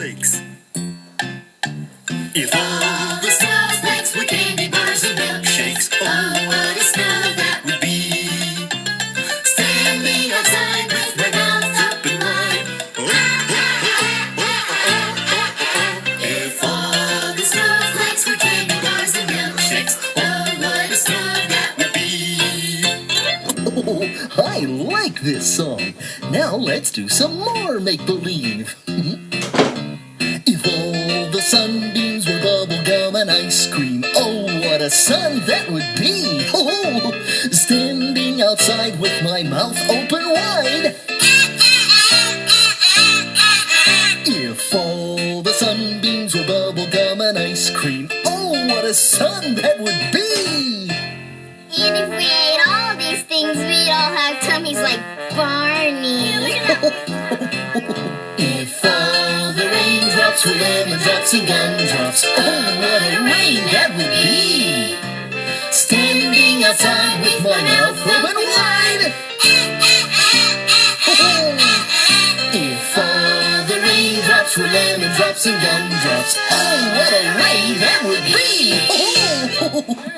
snowflakes. If all the snowflakes were candy bars and milkshakes, oh, what a snow that would be. Standing outside with my mouth open wide. If all the snowflakes were candy bars and milkshakes, oh, what a snow that would be. Oh, I like this song. Now let's do some more make-believe. If all the sunbeams were bubble gum and ice cream, oh, what a sun that would be! Oh, standing outside with my mouth open wide. If all the sunbeams were bubble gum and ice cream, oh, what a sun that would be! And if we ate all these things, we'd all have tummies like Barney. If all the raindrops were lemon drops and gumdrops, oh, what a rain that would be! Standing outside with my mouth open wide. If all the raindrops were lemon drops and gumdrops, oh, what a rain that would be!